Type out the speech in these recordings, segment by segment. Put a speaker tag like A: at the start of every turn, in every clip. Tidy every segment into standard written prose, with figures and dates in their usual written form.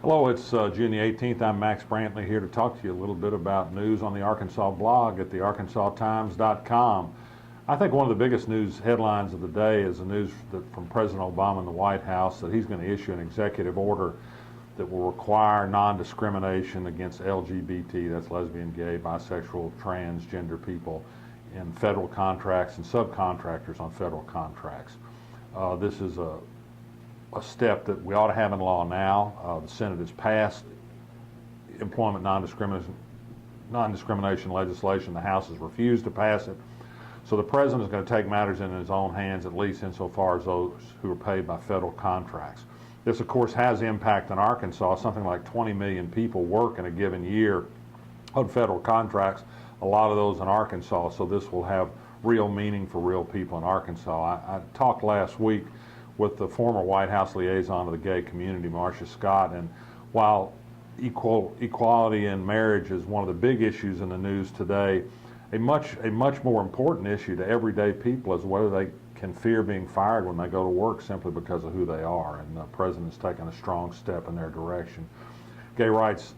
A: Hello, it's June the 18th. I'm Max Brantley here to talk to you a little bit about news on the Arkansas blog at thearkansastimes.com. I think one of the biggest news headlines of the day is the news from President Obama in the White House that he's going to issue an executive order that will require non-discrimination against LGBT, that's lesbian, gay, bisexual, transgender people, in federal contracts and subcontractors on federal contracts. This is a step that we ought to have in law now. The Senate has passed employment non-discrimination legislation. The House has refused to pass it. So the President is going to take matters in his own hands, at least insofar as those who are paid by federal contracts. This, of course, has impact on Arkansas. Something like 20 million people work in a given year on federal contracts, a lot of those in Arkansas, so this will have real meaning for real people in Arkansas. I talked last week with the former White House liaison of the gay community, Marcia Scott, and while equality in marriage is one of the big issues in the news today, a much more important issue to everyday people is whether they can fear being fired when they go to work simply because of who they are, and the President's taken a strong step in their direction. Gay rights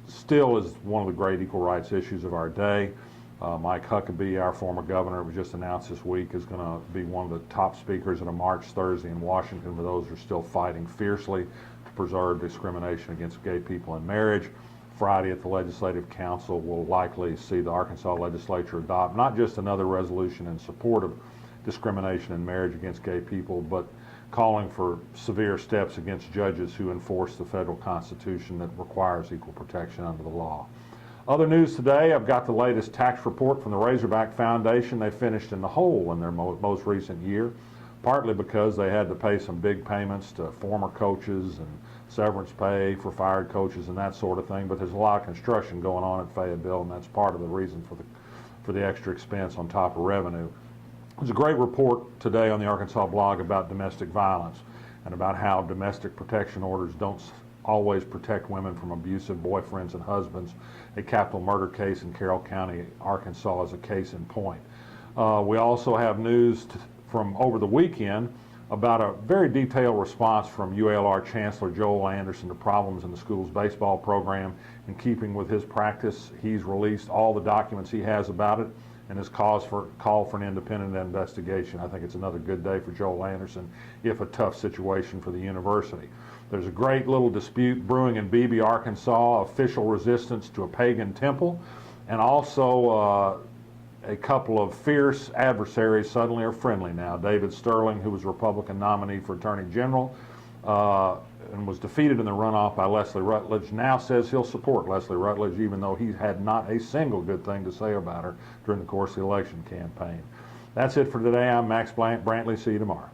A: still is one of the great equal rights issues of our day. Mike Huckabee, our former governor, it was just announced this week, is going to be one of the top speakers at a march Thursday in Washington, where those are still fighting fiercely to preserve discrimination against gay people in marriage. Friday at the Legislative Council, we'll likely see the Arkansas legislature adopt not just another resolution in support of discrimination in marriage against gay people, but calling for severe steps against judges who enforce the federal Constitution that requires equal protection under the law. Other news today, I've got the latest tax report from the Razorback Foundation. They finished in the hole in their most recent year, partly because they had to pay some big payments to former coaches and severance pay for fired coaches and that sort of thing, but there's a lot of construction going on at Fayetteville, and that's part of the reason for the extra expense on top of revenue. There's a great report today on the Arkansas blog about domestic violence and about how domestic protection orders don't always protect women from abusive boyfriends and husbands. A capital murder case in Carroll County, Arkansas is a case in point. We also have news from over the weekend about a very detailed response from UALR Chancellor Joel Anderson to problems in the school's baseball program. In keeping with his practice, he's released all the documents he has about it and has called for an independent investigation. I think it's another good day for Joel Anderson, if a tough situation for the university. There's a great little dispute brewing in Beebe, Arkansas, official resistance to a pagan temple, and also a couple of fierce adversaries suddenly are friendly now. David Sterling, who was a Republican nominee for Attorney General and was defeated in the runoff by Leslie Rutledge, now says he'll support Leslie Rutledge, even though he had not a single good thing to say about her during the course of the election campaign. That's it for today. I'm Max Brantley. See you tomorrow.